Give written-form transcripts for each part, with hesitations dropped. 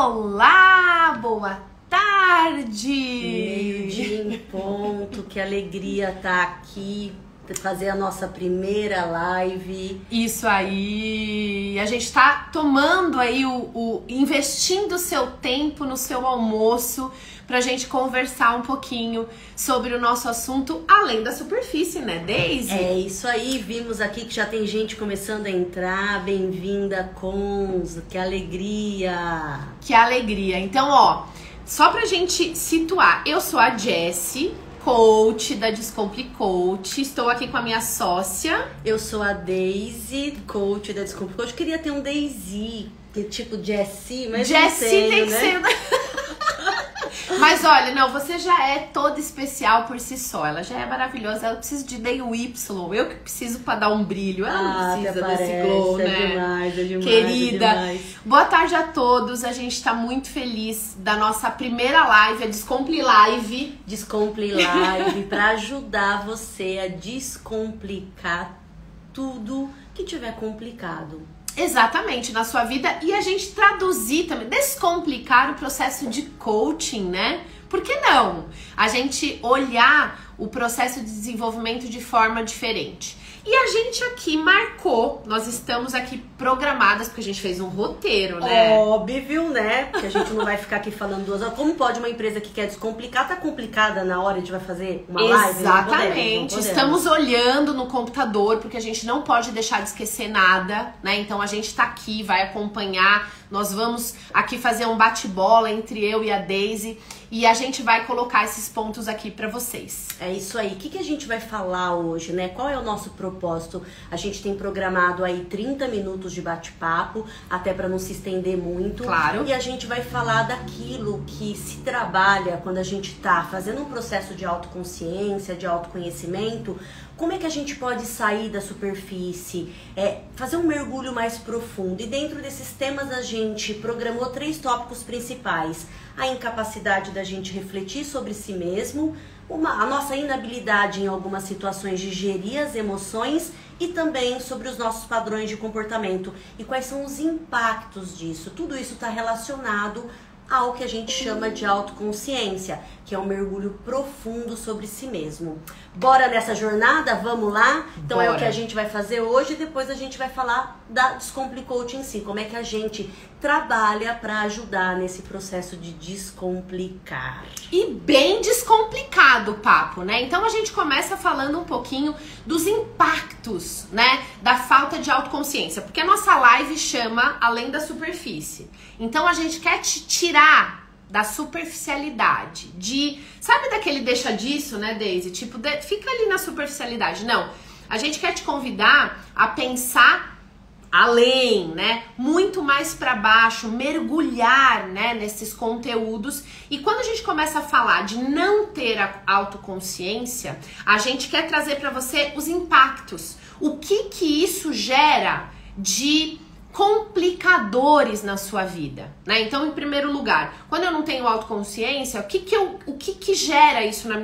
Olá, boa tarde! Meio-dia em ponto, que alegria estar aqui, fazer a nossa primeira live. Isso aí! A gente tá tomando aí investindo o seu tempo no seu almoço pra gente conversar um pouquinho sobre o nosso assunto além da superfície, né, Daisy? É isso aí, vimos aqui que já tem gente começando a entrar. Bem-vinda, Cons, que alegria! Que alegria! Então, ó, só pra gente situar, eu sou a Jessie, coach da Descomplicoach, estou aqui com a minha sócia. Eu sou a Daisy, coach da Descomplicoach. Queria ter um Daisy, tipo Jessie, mas Jessie não tenho, tem que né? ser... Mas olha, não, você já é toda especial por si só. Ela já é maravilhosa. Ela precisa de DY. Eu que preciso pra dar um brilho. Ela não precisa desse glow, né? É demais, querida. É demais. Boa tarde a todos. A gente tá muito feliz da nossa primeira live, a Descompli Live. Descompli Live pra ajudar você a descomplicar tudo que tiver complicado. Exatamente, na sua vida. E a gente traduzir também, descomplicar o processo de coaching, né? Por que não? A gente olhar o processo de desenvolvimento de forma diferente. E a gente aqui marcou, nós estamos aqui programadas, porque a gente fez um roteiro, né? Óbvio, né? Porque a gente não vai ficar aqui falando 2 horas. Como pode uma empresa que quer descomplicar, tá complicada na hora de vai fazer uma live? Exatamente. Não podemos. Estamos olhando no computador, porque a gente não pode deixar de esquecer nada, né? Então a gente tá aqui, vai acompanhar. Nós vamos aqui fazer um bate-bola entre eu e a Daisy. E a gente vai colocar esses pontos aqui pra vocês. É isso aí. O que a gente vai falar hoje, né? Qual é o nosso propósito? A gente tem programado aí 30 minutos de bate-papo, até pra não se estender muito. Claro. E a gente vai falar daquilo que se trabalha quando a gente tá fazendo um processo de autoconsciência, de autoconhecimento. Como é que a gente pode sair da superfície, fazer um mergulho mais profundo? E dentro desses temas a gente programou 3 tópicos principais. A incapacidade da gente refletir sobre si mesmo, a nossa inabilidade em algumas situações de gerir as emoções e também sobre os nossos padrões de comportamento e quais são os impactos disso. Tudo isso está relacionado ao que a gente chama de autoconsciência, que é um mergulho profundo sobre si mesmo. Bora nessa jornada? Vamos lá? Então Bora. É o que a gente vai fazer hoje e depois a gente vai falar da Descomplicoach em si, como é que a gente trabalha para ajudar nesse processo de descomplicar. E bem descomplicado o papo, né? Então a gente começa falando um pouquinho dos impactos, né, da falta de autoconsciência, porque a nossa live chama Além da Superfície. Então a gente quer te tirar da superficialidade, sabe daquele deixa disso, né, Daisy? Tipo, fica ali na superficialidade. Não, a gente quer te convidar a pensar além, né? Muito mais para baixo, mergulhar, né, nesses conteúdos. E quando a gente começa a falar de não ter a autoconsciência, a gente quer trazer para você os impactos. O que isso gera de complicadores na sua vida, né? Então, em primeiro lugar, quando eu não tenho autoconsciência, o que gera isso na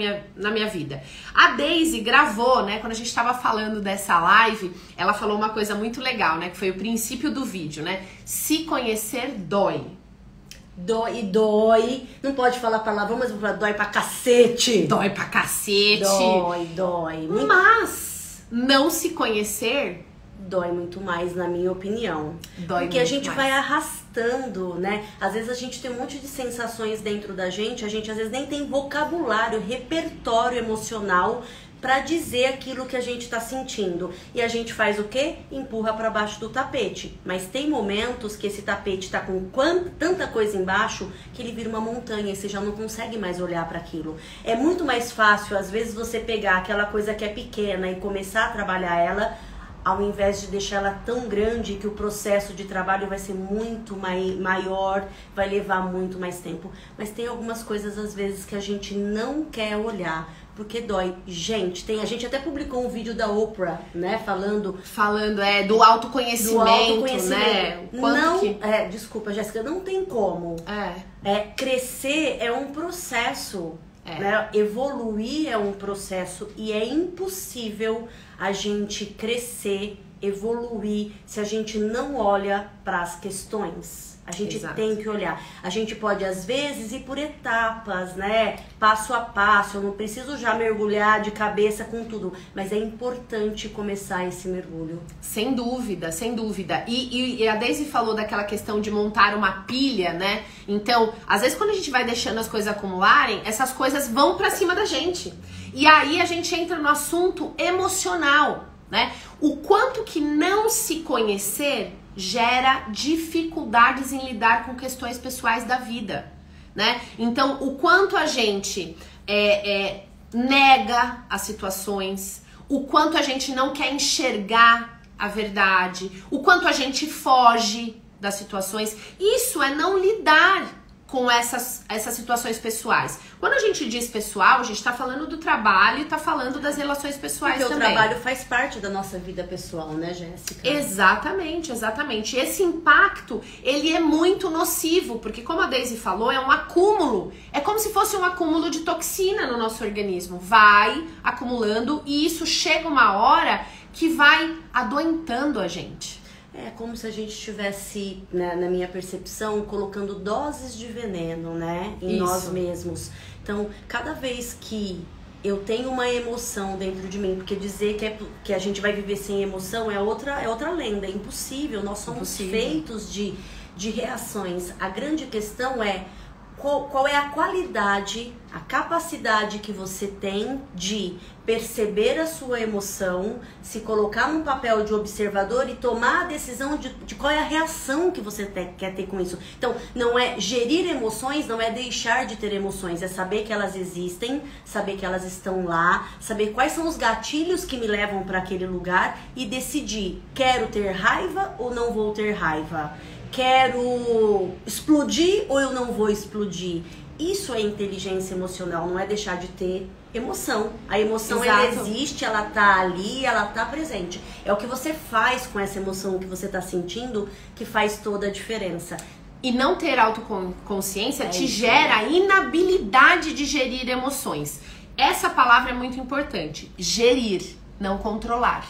minha vida? A Daisy gravou, né? Quando a gente estava falando dessa live, ela falou uma coisa muito legal, né? Que foi o princípio do vídeo, né? Se conhecer dói. Dói. Não pode falar palavrão, mas vou falar dói pra cacete. Dói pra cacete. Dói. Mas não se conhecer dói muito mais, na minha opinião. Porque a gente vai arrastando, né? Às vezes a gente tem um monte de sensações dentro da gente, a gente às vezes nem tem vocabulário, repertório emocional pra dizer aquilo que a gente tá sentindo. E a gente faz o quê? Empurra pra baixo do tapete. Mas tem momentos que esse tapete tá com tanta coisa embaixo que ele vira uma montanha e você já não consegue mais olhar para aquilo. É muito mais fácil, às vezes, você pegar aquela coisa que é pequena e começar a trabalhar ela, ao invés de deixar ela tão grande que o processo de trabalho vai ser muito maior, vai levar muito mais tempo. Mas tem algumas coisas, às vezes, que a gente não quer olhar, porque dói. Gente, a gente até publicou um vídeo da Oprah, né, falando do autoconhecimento, né? Desculpa, Jéssica, não tem como. Crescer é um processo. Né? Evoluir é um processo e é impossível a gente crescer, evoluir, se a gente não olha para as questões. A gente tem que olhar. A gente pode, às vezes, ir por etapas, né? Passo a passo. Eu não preciso já mergulhar de cabeça com tudo. Mas é importante começar esse mergulho. Sem dúvida, sem dúvida. E a Daisy falou daquela questão de montar uma pilha, né? Então, às vezes, quando a gente vai deixando as coisas acumularem, essas coisas vão pra cima da gente. E aí a gente entra no assunto emocional, né? O quanto que não se conhecer gera dificuldades em lidar com questões pessoais da vida, né? Então, o quanto a gente nega as situações, o quanto a gente não quer enxergar a verdade, o quanto a gente foge das situações, isso é não lidar com essas situações pessoais. Quando a gente diz pessoal, a gente tá falando do trabalho e tá falando das relações pessoais também. Porque o trabalho faz parte da nossa vida pessoal, né, Jéssica? Exatamente, exatamente. Esse impacto, ele é muito nocivo, porque como a Daisy falou, é um acúmulo. É como se fosse um acúmulo de toxina no nosso organismo. Vai acumulando e isso chega uma hora que vai adoentando a gente. É como se a gente estivesse, né, na minha percepção, colocando doses de veneno, né, em nós mesmos. Então, cada vez que eu tenho uma emoção dentro de mim, porque dizer que a gente vai viver sem emoção é outra lenda, é impossível. Nós somos feitos de reações. A grande questão é qual é a qualidade, a capacidade que você tem de perceber a sua emoção, se colocar num papel de observador e tomar a decisão de qual é a reação que você quer ter com isso. Então, não é gerir emoções, não é deixar de ter emoções, é saber que elas existem, saber que elas estão lá, saber quais são os gatilhos que me levam para aquele lugar e decidir, quero ter raiva ou não vou ter raiva? Quero explodir ou eu não vou explodir? Isso é inteligência emocional, não é deixar de ter emoção. A emoção, ela existe, ela tá ali, ela tá presente. É o que você faz com essa emoção que você tá sentindo que faz toda a diferença. E não ter autoconsciência te gera inabilidade de gerir emoções. Essa palavra é muito importante. Gerir, não controlar.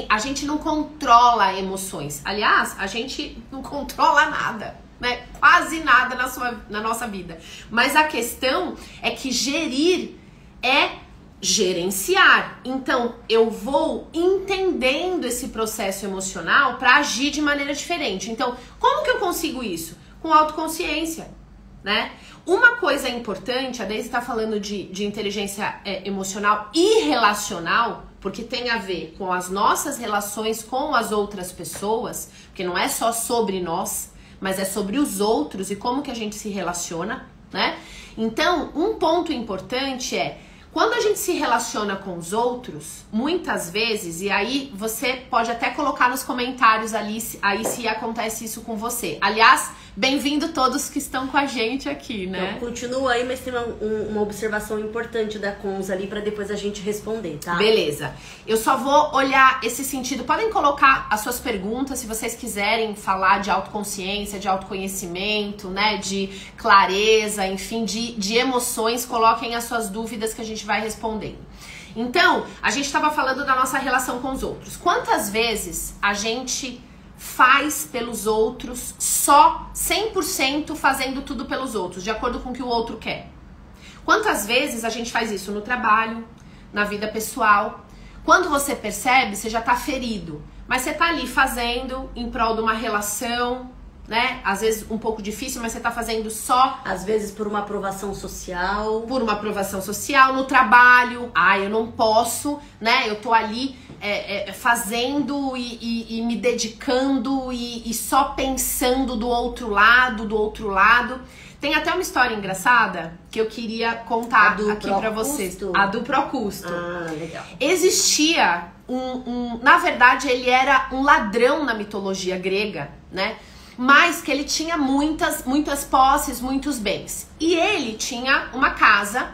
A gente não controla emoções. Aliás, a gente não controla nada, né? Quase nada na nossa vida. Mas a questão é que gerir é gerenciar. Então, eu vou entendendo esse processo emocional para agir de maneira diferente. Então, como que eu consigo isso? Com autoconsciência, né? Uma coisa importante, a Daisy está falando de inteligência emocional e relacional, porque tem a ver com as nossas relações com as outras pessoas, porque não é só sobre nós, mas é sobre os outros e como que a gente se relaciona, né? Então, um ponto importante é, quando a gente se relaciona com os outros, muitas vezes, e aí você pode até colocar nos comentários ali aí se acontece isso com você. Aliás, bem-vindo todos que estão com a gente aqui, né? Então, continua aí, mas tem uma observação importante da Cons ali pra depois a gente responder, tá? Beleza. Eu só vou olhar esse sentido. Podem colocar as suas perguntas se vocês quiserem falar de autoconsciência, de autoconhecimento, né? De clareza, enfim, de emoções. Coloquem as suas dúvidas que a gente vai respondendo. Então, a gente estava falando da nossa relação com os outros. Quantas vezes a gente faz pelos outros só 100% fazendo tudo pelos outros, de acordo com o que o outro quer? Quantas vezes a gente faz isso no trabalho, na vida pessoal? Quando você percebe, você já tá ferido, mas você tá ali fazendo em prol de uma relação, né? Às vezes um pouco difícil, mas você tá fazendo só... Às vezes por uma aprovação social. Por uma aprovação social, no trabalho. Eu não posso, né? Eu tô ali fazendo e me dedicando e só pensando do outro lado. Tem até uma história engraçada que eu queria contar aqui pra vocês. A do Procusto. Ah, legal. Existia na verdade, ele era um ladrão na mitologia grega, né? Mas que ele tinha muitas posses, muitos bens. E ele tinha uma casa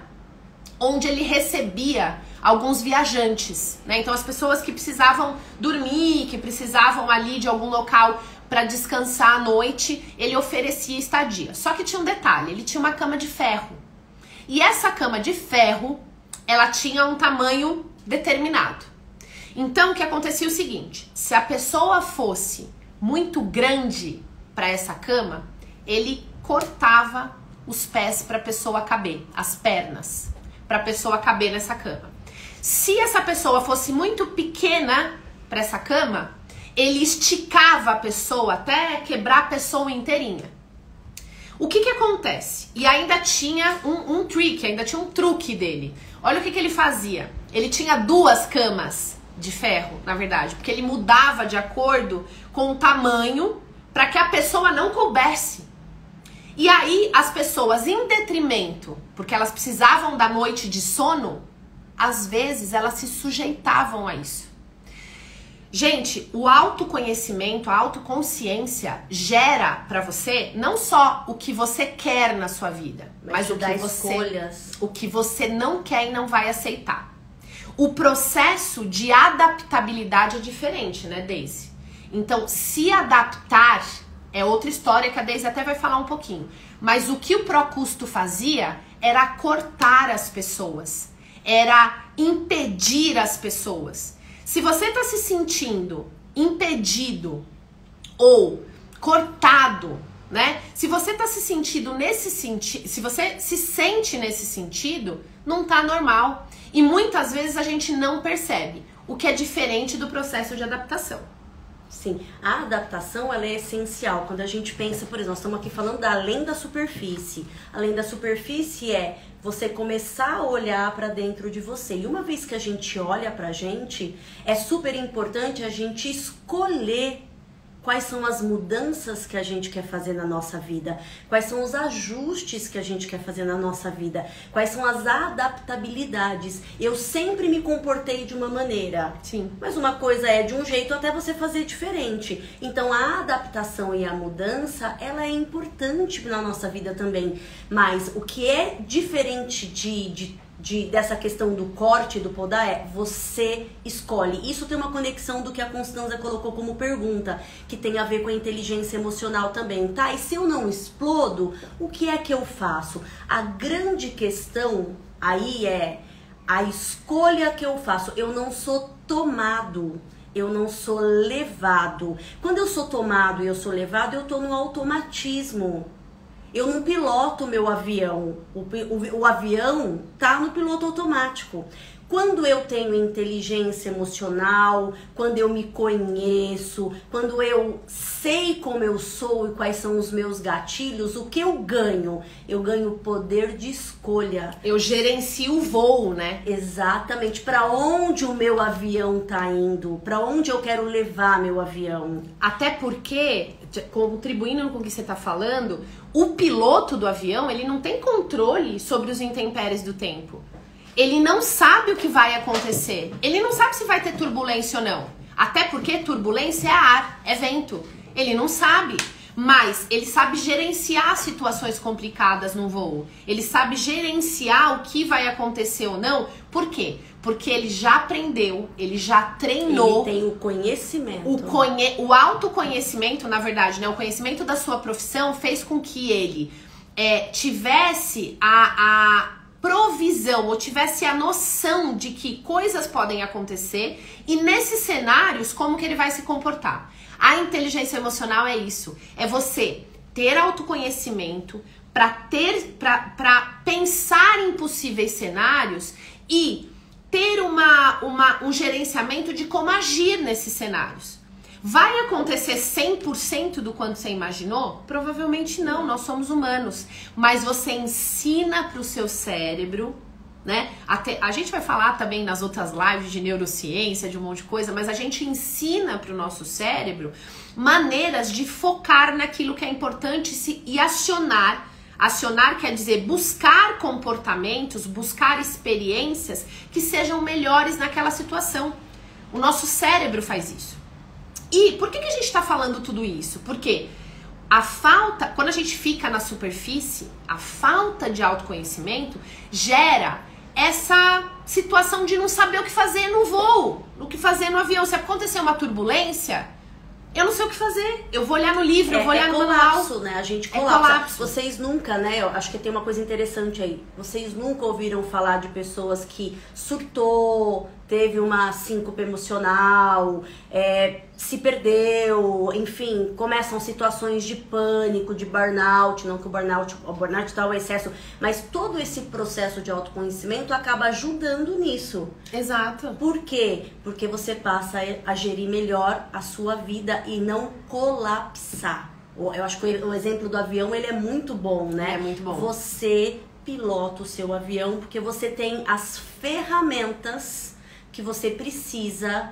onde ele recebia alguns viajantes, né? Então as pessoas que precisavam dormir, que precisavam ali de algum local para descansar à noite, ele oferecia estadia. Só que tinha um detalhe, ele tinha uma cama de ferro. E essa cama de ferro, ela tinha um tamanho determinado. Então o que acontecia é o seguinte, se a pessoa fosse muito grande, para essa cama, ele cortava os pés para a pessoa caber, as pernas, para a pessoa caber nessa cama. Se essa pessoa fosse muito pequena para essa cama, ele esticava a pessoa até quebrar a pessoa inteirinha. O que acontece? E ainda tinha um trick, ainda tinha um truque dele. Olha o que ele fazia. Ele tinha 2 camas de ferro, na verdade, porque ele mudava de acordo com o tamanho para que a pessoa não coubesse. E aí as pessoas, em detrimento, porque elas precisavam da noite de sono, às vezes elas se sujeitavam a isso. Gente, o autoconhecimento, a autoconsciência gera pra você não só o que você quer na sua vida, mas o que você não quer e não vai aceitar. O processo de adaptabilidade é diferente, né, Daisy? Então, se adaptar é outra história que a Daisy até vai falar um pouquinho. Mas o que o Procusto fazia era cortar as pessoas, era impedir as pessoas. Se você está se sentindo impedido ou cortado, né? Se você está se sentindo nesse sentido, se você se sente nesse sentido, não tá normal. E muitas vezes a gente não percebe, o que é diferente do processo de adaptação. Sim, a adaptação ela é essencial. Quando a gente pensa, por exemplo, nós estamos aqui falando da além da superfície. Além da superfície é você começar a olhar para dentro de você. E uma vez que a gente olha pra gente, é super importante a gente escolher quais são as mudanças que a gente quer fazer na nossa vida, quais são os ajustes que a gente quer fazer na nossa vida, quais são as adaptabilidades. Eu sempre me comportei de uma maneira, sim, mas uma coisa é de um jeito até você fazer diferente. Então a adaptação e a mudança, ela é importante na nossa vida também. Mas o que é diferente dessa questão do corte, do podar, é você escolhe. Isso tem uma conexão do que a Constanza colocou como pergunta, que tem a ver com a inteligência emocional também, tá? E se eu não explodo, o que é que eu faço? A grande questão aí é a escolha que eu faço. Eu não sou tomado, eu não sou levado. Quando eu sou tomado e eu sou levado, eu tô no automatismo. Eu não piloto o meu avião, o avião tá no piloto automático. Quando eu tenho inteligência emocional, quando eu me conheço, quando eu sei como eu sou e quais são os meus gatilhos, o que eu ganho? Eu ganho poder de escolha. Eu gerencio o voo, né? Exatamente. Para onde o meu avião tá indo? Para onde eu quero levar meu avião? Até porque, contribuindo com o que você tá falando, o piloto do avião, ele não tem controle sobre os intempéries do tempo. Ele não sabe o que vai acontecer. Ele não sabe se vai ter turbulência ou não. Até porque turbulência é ar, é vento. Ele não sabe. Mas ele sabe gerenciar situações complicadas no voo. Ele sabe gerenciar o que vai acontecer ou não. Por quê? Porque ele já aprendeu, ele já treinou. Ele tem o conhecimento. O autoconhecimento, na verdade, né? O conhecimento da sua profissão fez com que ele tivesse a provisão, ou tivesse a noção de que coisas podem acontecer e nesses cenários como que ele vai se comportar. A inteligência emocional é isso, é você ter autoconhecimento para pensar em possíveis cenários e ter um gerenciamento de como agir nesses cenários. Vai acontecer 100% do quanto você imaginou? Provavelmente não, nós somos humanos. Mas você ensina para o seu cérebro, né? A gente vai falar também nas outras lives de neurociência, de um monte de coisa, mas a gente ensina para o nosso cérebro maneiras de focar naquilo que é importante e acionar. Acionar quer dizer buscar comportamentos, buscar experiências que sejam melhores naquela situação. O nosso cérebro faz isso. E por que a gente está falando tudo isso? Porque quando a gente fica na superfície, a falta de autoconhecimento gera essa situação de não saber o que fazer no voo, o que fazer no avião. Se acontecer uma turbulência, eu não sei o que fazer. Eu vou olhar no livro, eu vou olhar no colapso, né? A gente colapsa. Colapso. Vocês nunca, né? Eu acho que tem uma coisa interessante aí. Vocês nunca ouviram falar de pessoas que surtou, teve uma síncope emocional, se perdeu, enfim, começam situações de pânico, de burnout, não que o burnout dá o excesso, mas todo esse processo de autoconhecimento acaba ajudando nisso. Exato. Por quê? Porque você passa a gerir melhor a sua vida e não colapsar. Eu acho que o exemplo do avião, ele é muito bom, né? É muito bom. Você pilota o seu avião porque você tem as ferramentas que você precisa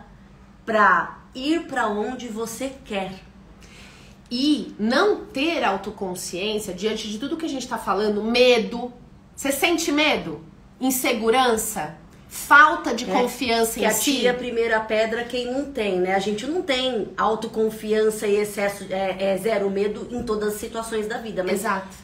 para ir para onde você quer. E não ter autoconsciência diante de tudo que a gente tá falando, medo. Você sente medo? Insegurança? Falta de confiança em si? Que atira a primeira pedra quem não tem, né? A gente não tem autoconfiança e excesso, zero medo em todas as situações da vida. Mas, exato.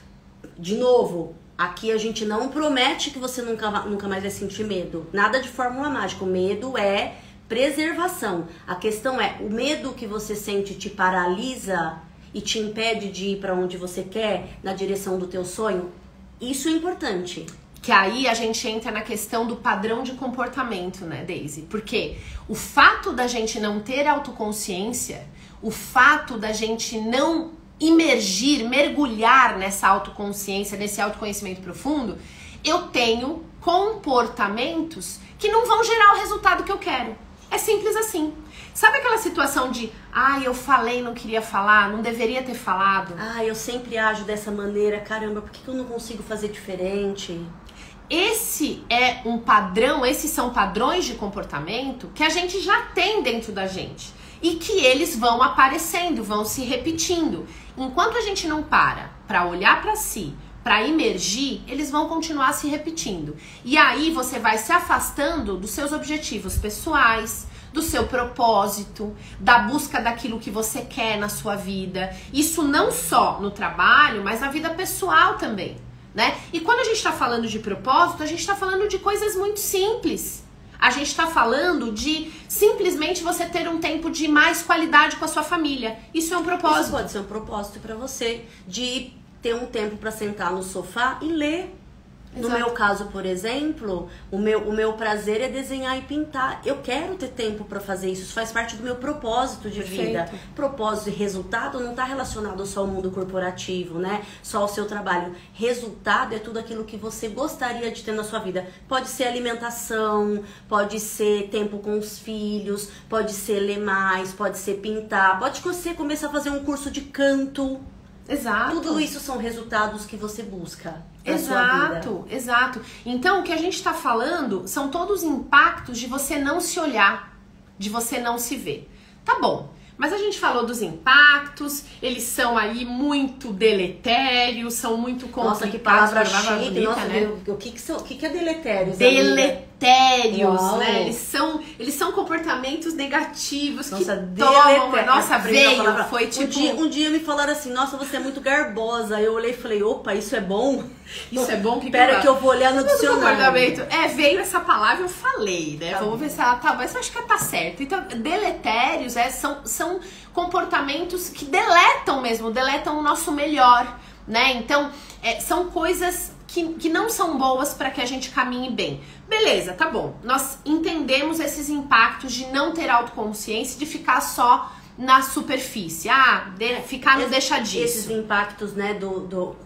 De novo, aqui a gente não promete que você nunca mais vai sentir medo. Nada de fórmula mágica. O medo é preservação. A questão é, o medo que você sente te paralisa e te impede de ir para onde você quer, na direção do teu sonho? Isso é importante. Que aí a gente entra na questão do padrão de comportamento, né, Daisy? Porque o fato da gente não ter autoconsciência, o fato da gente não imergir, mergulhar nessa autoconsciência, nesse autoconhecimento profundo, eu tenho comportamentos que não vão gerar o resultado que eu quero. É simples assim. Sabe aquela situação de, eu falei, não queria falar, não deveria ter falado? Eu sempre ajo dessa maneira, caramba, por que eu não consigo fazer diferente? Esse é um padrão, esses são padrões de comportamento que a gente já tem dentro da gente. E que eles vão aparecendo, vão se repetindo. Enquanto a gente não para olhar para si, para imergir, eles vão continuar se repetindo. E aí você vai se afastando dos seus objetivos pessoais, do seu propósito, da busca daquilo que você quer na sua vida. Isso não só no trabalho, mas na vida pessoal também, né? E quando a gente está falando de propósito, a gente está falando de coisas muito simples. A gente está falando de simplesmente você ter um tempo de mais qualidade com a sua família. Isso é um propósito. Isso pode ser um propósito para você, de ter um tempo para sentar no sofá e ler. Exato. No meu caso, por exemplo, o meu prazer é desenhar e pintar. Eu quero ter tempo para fazer isso. Isso faz parte do meu propósito de vida. Propósito e resultado não está relacionado só ao mundo corporativo, né? Só ao seu trabalho. Resultado é tudo aquilo que você gostaria de ter na sua vida. Pode ser alimentação, pode ser tempo com os filhos, pode ser ler mais, pode ser pintar, pode você começar a fazer um curso de canto. Exato. Tudo isso são resultados que você busca na sua vida. Exato. Então, o que a gente está falando são todos impactos de você não se olhar, de você não se ver. Tá bom, mas a gente falou dos impactos, eles são aí muito deletérios, são muito complicados. Nossa, que palavra chique, nossa, né? O que é deletérios? Deletérios, né? Eles são comportamentos negativos, nossa, que tomam a nossa veia. Foi tipo... Um dia me falaram assim, nossa, você é muito garbosa. Eu olhei e falei, opa, isso é bom? Isso é bom? Pera que eu vou olhar no dicionário. Veio essa palavra, eu falei, né? Vamos ver se ela tá... Mas eu acho que ela tá certa. Então, deletérios são comportamentos que deletam mesmo, deletam o nosso melhor, né? Então, são coisas que não são boas para que a gente caminhe bem. Beleza, tá bom. Nós entendemos esses impactos de não ter autoconsciência, de ficar só na superfície. Ficar no deixa disso. Esses impactos, né,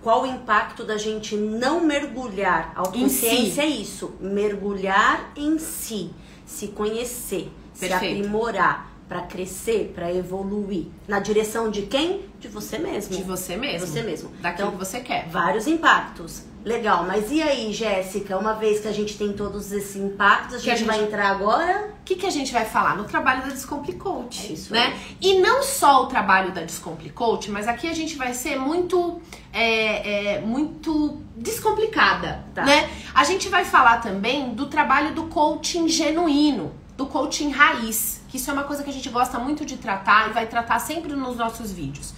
qual o impacto da gente não mergulhar? Autoconsciência é isso, mergulhar em si, se conhecer, se aprimorar, para crescer, para evoluir. Na direção de quem? De você mesmo. De você mesmo. De você mesmo. Daquilo que você quer. Vários impactos. Legal, mas e aí, Jéssica? Uma vez que a gente tem todos esses impactos, a gente vai entrar agora... O que a gente vai falar? No trabalho da Descomplicoach. É isso, né? E não só o trabalho da Descomplicoach, mas aqui a gente vai ser muito descomplicada, né? A gente vai falar também do trabalho do coaching genuíno, do coaching raiz, que isso é uma coisa que a gente gosta muito de tratar e vai tratar sempre nos nossos vídeos.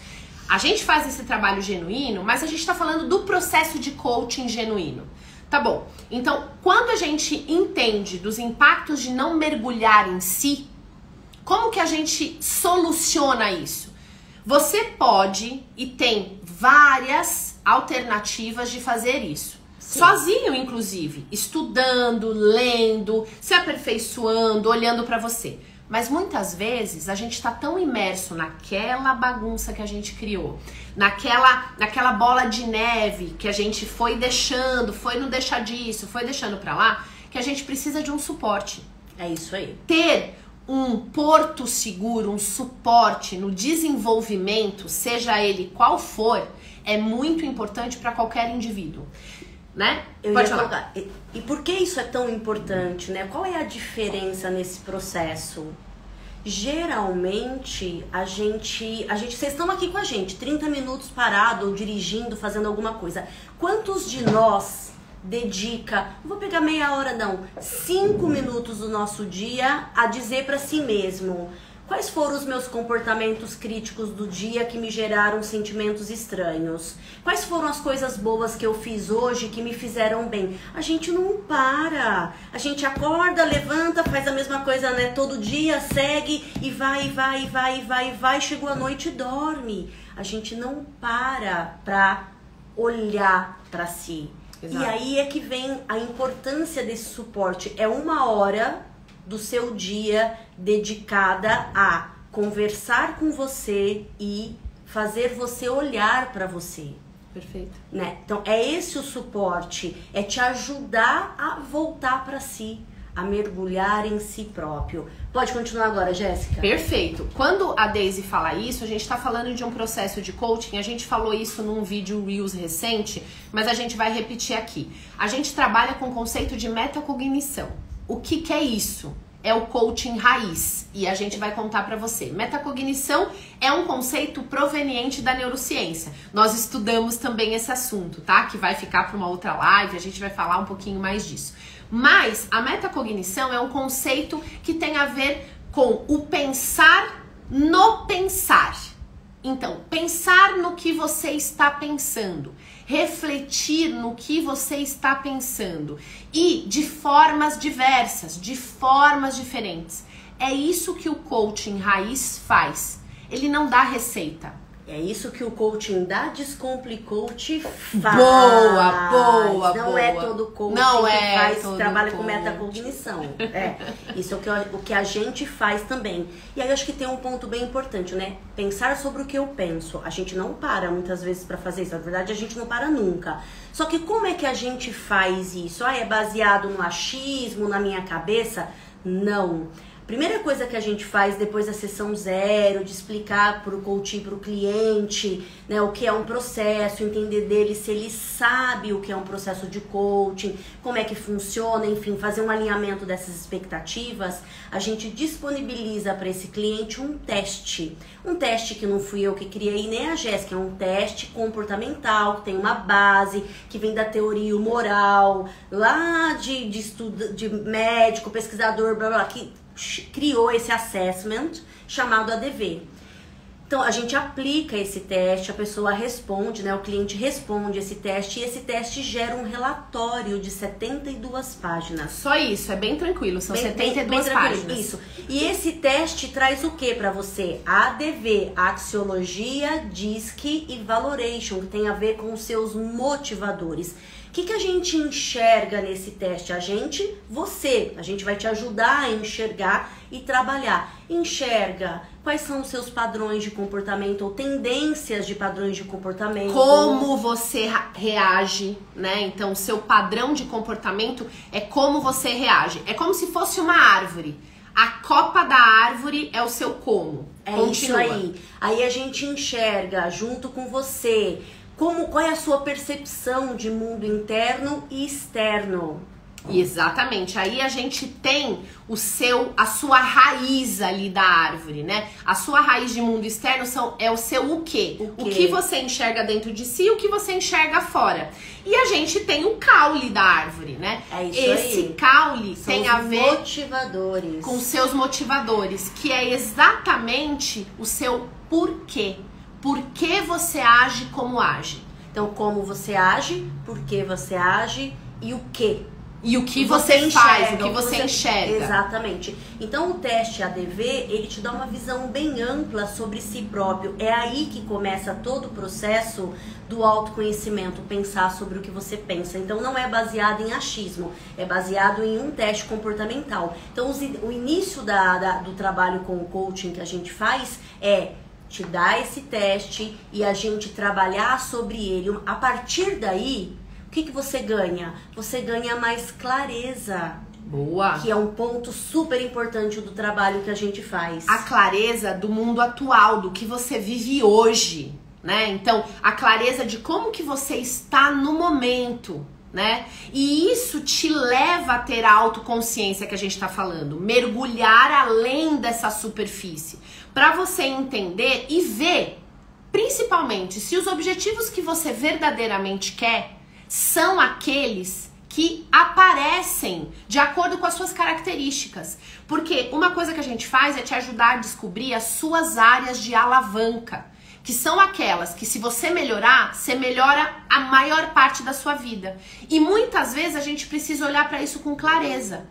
A gente faz esse trabalho genuíno, mas a gente está falando do processo de coaching genuíno. Tá bom, então quando a gente entende dos impactos de não mergulhar em si, como que a gente soluciona isso? Você pode e tem várias alternativas de fazer isso. Sim. Sozinho, inclusive, estudando, lendo, se aperfeiçoando, olhando pra você. Mas muitas vezes a gente tá tão imerso naquela bagunça que a gente criou, naquela bola de neve que a gente foi deixando, foi não deixar disso, foi deixando pra lá, que a gente precisa de um suporte. É isso aí. Ter um porto seguro, um suporte no desenvolvimento, seja ele qual for, é muito importante para qualquer indivíduo, né? Pode falar. E por que isso é tão importante, né? Qual é a diferença nesse processo? Geralmente, vocês estão aqui com a gente, 30 minutos parado ou dirigindo, fazendo alguma coisa. Quantos de nós dedica, não vou pegar meia hora não, 5 minutos do nosso dia a dizer para si mesmo: quais foram os meus comportamentos críticos do dia que me geraram sentimentos estranhos? Quais foram as coisas boas que eu fiz hoje que me fizeram bem? A gente não para. A gente acorda, levanta, faz a mesma coisa, né? Todo dia, segue e vai. Chegou a noite e dorme. A gente não para olhar para si. Exato. E aí é que vem a importância desse suporte. É 1 hora do seu dia dedicada a conversar com você e fazer você olhar para você. Perfeito. Né? Então é esse o suporte, é te ajudar a voltar para si, a mergulhar em si próprio. Pode continuar agora, Jéssica? Perfeito. Quando a Daisy fala isso, a gente está falando de um processo de coaching. A gente falou isso num vídeo Reels recente, mas a gente vai repetir aqui. A gente trabalha com o conceito de metacognição. O que é isso? É o coaching raiz, e a gente vai contar pra você. Metacognição é um conceito proveniente da neurociência. Nós estudamos também esse assunto, tá? Que vai ficar para uma outra live, a gente vai falar um pouquinho mais disso. Mas a metacognição é um conceito que tem a ver com o pensar no pensar. Então, pensar no que você está pensando, refletir no que você está pensando e de formas diversas, de formas diferentes. É isso que o coaching raiz faz. Ele não dá receita. É isso que o coaching da Descomplicou-te faz. Boa. Não é todo coaching que trabalha com metacognição. Isso é o que a gente faz também. E aí eu acho que tem um ponto bem importante, né? Pensar sobre o que eu penso. A gente não para muitas vezes para fazer isso. Na verdade, a gente não para nunca. Só que como é que a gente faz isso? É baseado no achismo, na minha cabeça? Não. Primeira coisa que a gente faz depois da sessão 0, de explicar para o coach, para o cliente, né, o que é um processo, entender dele se ele sabe o que é um processo de coaching, como é que funciona, enfim, fazer um alinhamento dessas expectativas, a gente disponibiliza para esse cliente um teste. Um teste que não fui eu que criei, nem a Jéssica, é um teste comportamental, que tem uma base, que vem da teoria moral, lá de estudo, de médico, pesquisador, blá blá, que criou esse assessment chamado ADV. Então a gente aplica esse teste, a pessoa responde, né? O cliente responde esse teste e esse teste gera um relatório de 72 páginas. Só isso, é bem tranquilo, são 72 páginas. Isso. E esse teste traz o que para você? ADV, Axiologia, DISC e Valoration, que tem a ver com os seus motivadores. O que a gente enxerga nesse teste? Você. A gente vai te ajudar a enxergar e trabalhar. Enxerga quais são os seus padrões de comportamento ou tendências de padrões de comportamento. Como você reage, né? Então, o seu padrão de comportamento é como você reage. É como se fosse uma árvore. A copa da árvore é o seu como. Continua. Isso aí. Aí a gente enxerga junto com você qual é a sua percepção de mundo interno e externo. Exatamente, aí a gente tem a sua raiz ali da árvore, né? A sua raiz de mundo externo é o seu o quê? O que você enxerga dentro de si e o que você enxerga fora. E a gente tem o caule da árvore, né? É isso Esse aí. Caule São tem a ver motivadores. Com seus motivadores, que é exatamente o seu porquê. Por que você age como age? Então, como você age, por que você age e o que E o que você faz, o que você enxerga. Exatamente. Então o teste ADV, ele te dá uma visão bem ampla sobre si próprio. É aí que começa todo o processo do autoconhecimento, pensar sobre o que você pensa. Então não é baseado em achismo, é baseado em um teste comportamental. Então o início do trabalho com o coaching que a gente faz é te dar esse teste e a gente trabalhar sobre ele. A partir daí, o que você ganha? Você ganha mais clareza. Boa! Que é um ponto super importante do trabalho que a gente faz. A clareza do mundo atual, do que você vive hoje, né? Então, a clareza de como que você está no momento, né? E isso te leva a ter a autoconsciência que a gente tá falando. Mergulhar além dessa superfície. Pra você entender e ver, principalmente, se os objetivos que você verdadeiramente quer são aqueles que aparecem de acordo com as suas características. Porque uma coisa que a gente faz é te ajudar a descobrir as suas áreas de alavanca, que são aquelas que, se você melhorar, você melhora a maior parte da sua vida. E muitas vezes a gente precisa olhar para isso com clareza.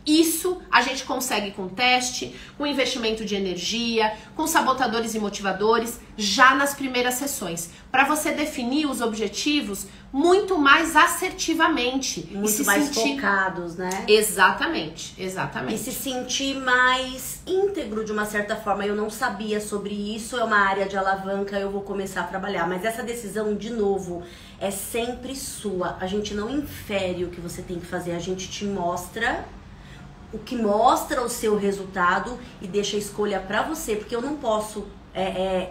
Isso a gente consegue com teste, com investimento de energia, com sabotadores e motivadores, já nas primeiras sessões, para você definir os objetivos muito mais assertivamente. Muito mais focados, né? Exatamente, exatamente. E se sentir mais íntegro de uma certa forma. Eu não sabia sobre isso, é uma área de alavanca, eu vou começar a trabalhar. Mas essa decisão, de novo, é sempre sua. A gente não infere o que você tem que fazer, a gente te mostra o que mostra o seu resultado e deixa a escolha pra você, porque eu não posso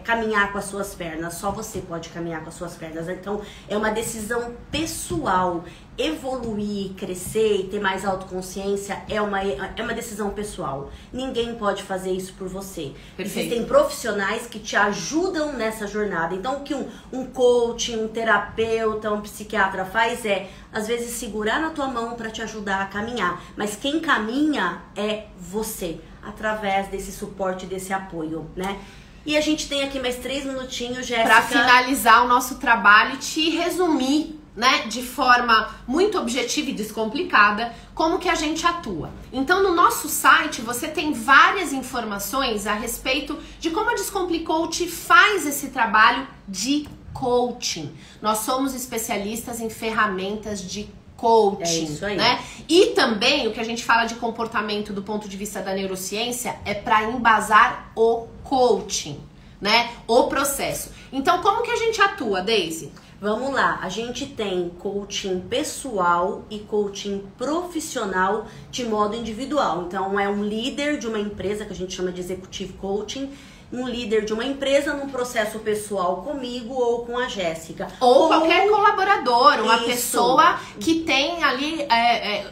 caminhar com as suas pernas, só você pode caminhar com as suas pernas. Então é uma decisão pessoal. Evoluir, crescer e ter mais autoconsciência é uma decisão pessoal. Ninguém pode fazer isso por você. Perfeito. Existem profissionais que te ajudam nessa jornada. Então o que um coach, um terapeuta, um psiquiatra faz é, às vezes, segurar na tua mão para te ajudar a caminhar. Mas quem caminha é você, através desse suporte, desse apoio, né? E a gente tem aqui mais 3 minutinhos, Jéssica. Para finalizar o nosso trabalho e te resumir, né, de forma muito objetiva e descomplicada, como que a gente atua. Então, no nosso site, você tem várias informações a respeito de como a Descomplicou-te faz esse trabalho de coaching. Nós somos especialistas em ferramentas de coaching, é isso aí, né? E também o que a gente fala de comportamento do ponto de vista da neurociência é para embasar o coaching, né? O processo. Então, como que a gente atua, Daisy? Vamos lá, a gente tem coaching pessoal e coaching profissional de modo individual. Então, é um líder de uma empresa, que a gente chama de executive coaching, um líder de uma empresa num processo pessoal comigo ou com a Jéssica. Ou qualquer colaborador, uma pessoa que tem ali,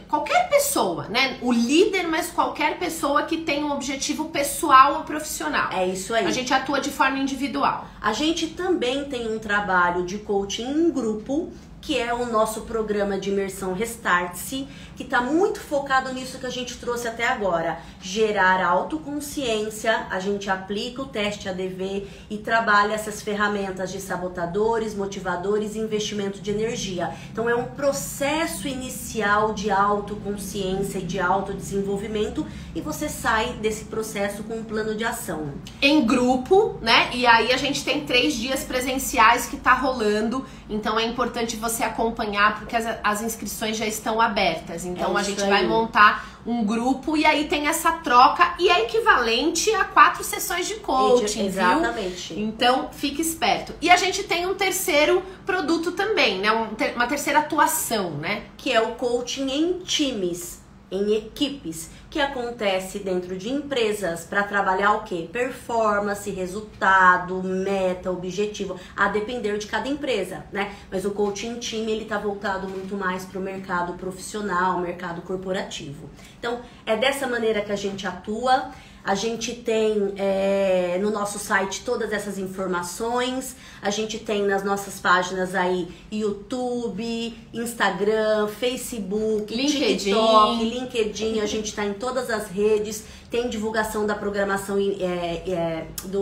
qualquer pessoa, né? O líder, mas qualquer pessoa que tem um objetivo pessoal ou profissional. É isso aí. A gente atua de forma individual. A gente também tem um trabalho de coaching em grupo, que é o nosso programa de imersão Restart-se, que está muito focado nisso que a gente trouxe até agora. Gerar autoconsciência, a gente aplica o teste ADV e trabalha essas ferramentas de sabotadores, motivadores e investimento de energia. Então é um processo inicial de autoconsciência e de autodesenvolvimento e você sai desse processo com um plano de ação. Em grupo, né? E aí a gente tem 3 dias presenciais que tá rolando, então é importante você acompanhar porque as inscrições já estão abertas. Então a gente vai montar um grupo e aí tem essa troca e é equivalente a 4 sessões de coaching, exatamente. Viu? Então fique esperto. E a gente tem um terceiro produto também, né? Uma terceira atuação, né? Que é o coaching em times, em equipes, que acontece dentro de empresas para trabalhar o quê? Performance, resultado, meta, objetivo, a depender de cada empresa, né? Mas o coaching em time, ele tá voltado muito mais para o mercado profissional, mercado corporativo. Então, é dessa maneira que a gente atua. A gente tem no nosso site todas essas informações, a gente tem nas nossas páginas aí YouTube, Instagram, Facebook, TikTok, LinkedIn, a gente está em todas as redes, tem divulgação da programação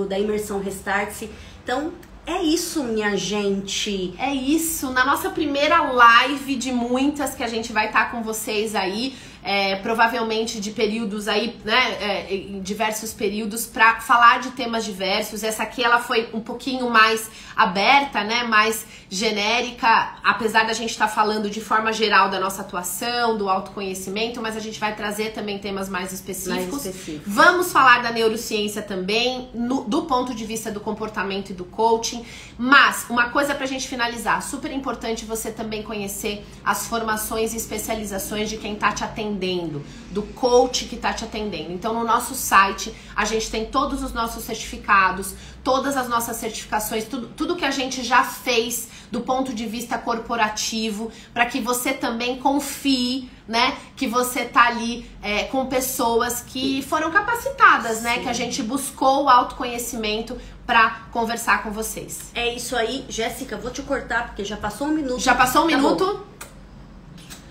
da imersão Restart-se. Então, É isso, minha gente. É isso. Na nossa primeira live de muitas que a gente vai estar com vocês aí, provavelmente de períodos aí, né, em diversos períodos, para falar de temas diversos. Essa aqui ela foi um pouquinho mais aberta, né, mais genérica, apesar da gente estar falando de forma geral da nossa atuação, do autoconhecimento, mas a gente vai trazer também temas mais específicos. Vamos falar da neurociência também, do ponto de vista do comportamento e do coaching. Mas uma coisa pra gente finalizar, super importante você também conhecer as formações e especializações de quem tá te atendendo, do coach que tá te atendendo. Então no nosso site a gente tem todos os nossos certificados, todas as nossas certificações, tudo que a gente já fez do ponto de vista corporativo, para que você também confie, né, que você tá ali com pessoas que foram capacitadas, sim, né, que a gente buscou o autoconhecimento para conversar com vocês. É isso aí, Jéssica, vou te cortar porque já passou um minuto. Já passou um minuto? Bom.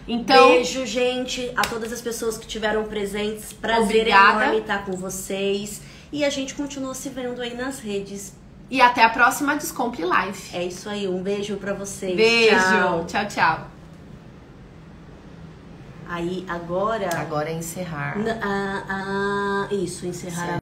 Então, beijo, gente, a todas as pessoas que tiveram presentes. Prazer enorme estar com vocês. E a gente continua se vendo aí nas redes. E até a próxima Descomple Live. É isso aí, um beijo pra vocês. Beijo, tchau, tchau. Aí, agora... Agora é encerrar. Isso, encerrar.